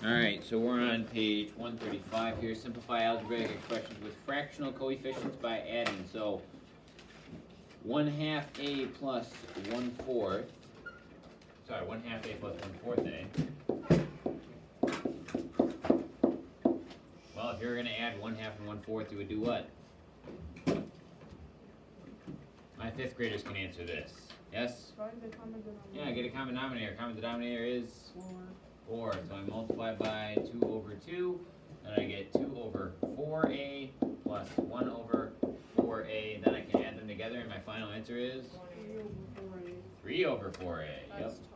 Alright, so we're on page 135 here. Simplify algebraic expressions with fractional coefficients by adding. So 1/2 a plus 1/4. Sorry, 1/2 a plus 1/4 a. Well, if you're going to add 1/2 and 1/4, you would do what? My 5th graders can answer this. Yes? Find the common denominator. Yeah, get a common denominator. Common denominator is 4. 4. So I multiply by 2 over 2, and I get 2 over 4a plus 1 over 4a. Then I can add them together, and my final answer is 3 over 4a. 3 over 4a. Yep. That's tough.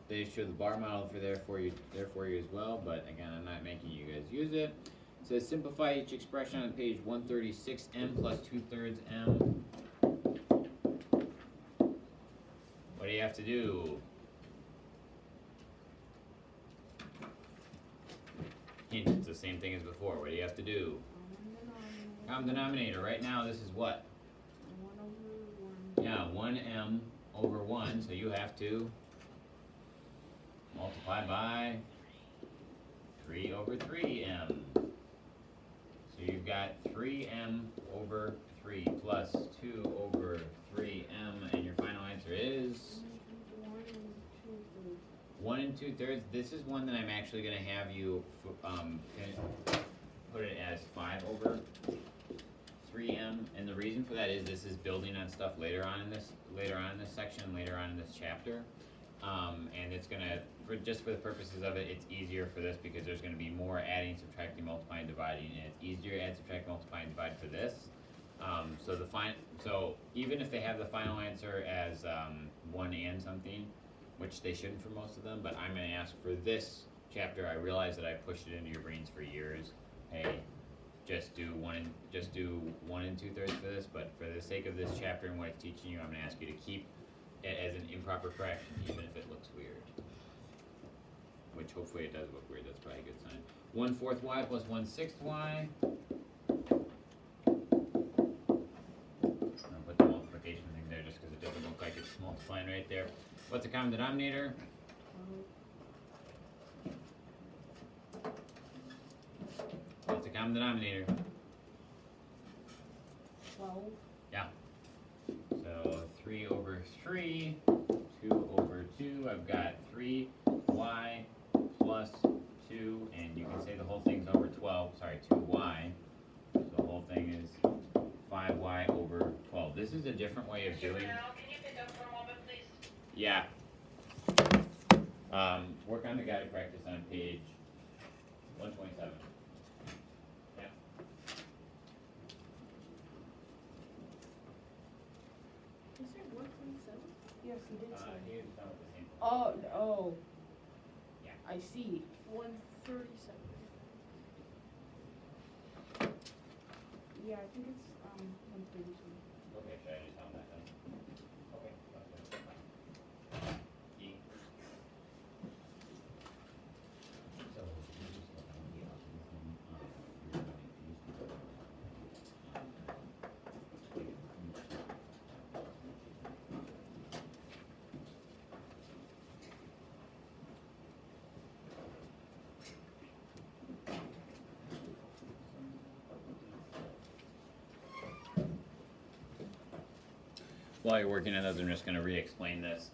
They show the bar model for there for you as well, but again, I'm not making you guys use it. It says simplify each expression on page 136, m plus 2/3 m. What do you have to do? Hint, it's the same thing as before. What do you have to do? Common denominator. Right now, this is what? 1 over 1. Yeah, 1m over 1, so you have to multiply by 3 over 3m. So you've got 3m over 3 plus 2 over 3m, and your final answer is 1 2/3. This is one that I'm actually going to have you put it as 5 over 3m, and the reason for that is this is building on stuff later on in this section, later on in this chapter, and it's gonna just for the purposes of it, it's easier for this because there's going to be more adding, subtracting, multiplying, dividing, and it's easier to add, subtract, multiply, and divide for this. So even if they have the final answer as 1 and something, which they shouldn't for most of them, but I'm going to ask for this chapter. I realize that I pushed it into your brains for years. Hey, just do 1 and 2/3 for this, but for the sake of this chapter and what it's teaching you, I'm going to ask you to keep it as an improper fraction, even if it looks weird. Which hopefully it does look weird. That's probably a good sign. 1/4 y plus 1/6 y. I'll put the multiplication thing there just because it doesn't look like it's multiplying right there. What's the common denominator? What's the common denominator? 12. Yeah. So 3 over 3, 2 over 2. I've got 3y plus 2, and you can say the whole thing's over 12. Sorry, 2y. So the whole thing is 5y over 12. This is a different way of doing. Can you pick up for a moment, please? Yeah. Work on the guided practice on page 127. Yeah. Is it 127? Yes, he did say. He was done with the same. Oh. Yeah. I see. 137. Yeah, I think it's 137. Okay, should I just tell him that then? Okay. E. So, you just look on the While you're working on those, I'm just going to re-explain this.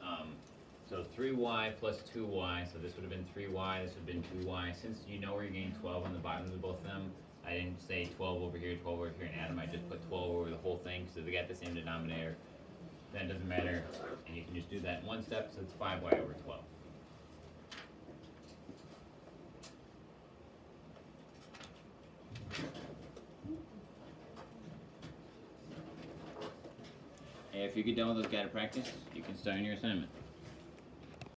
So 3y plus 2y, so this would have been 3y, this would have been 2y. Since you know where you're getting 12 on the bottoms of both of them, I didn't say 12 over here, 12 over here, and add them. I just put 12 over the whole thing, so they got the same denominator. Then it doesn't matter, and you can just do that in one step, so it's 5y over 12. If you get done with those guided practice, you can start on your assignment.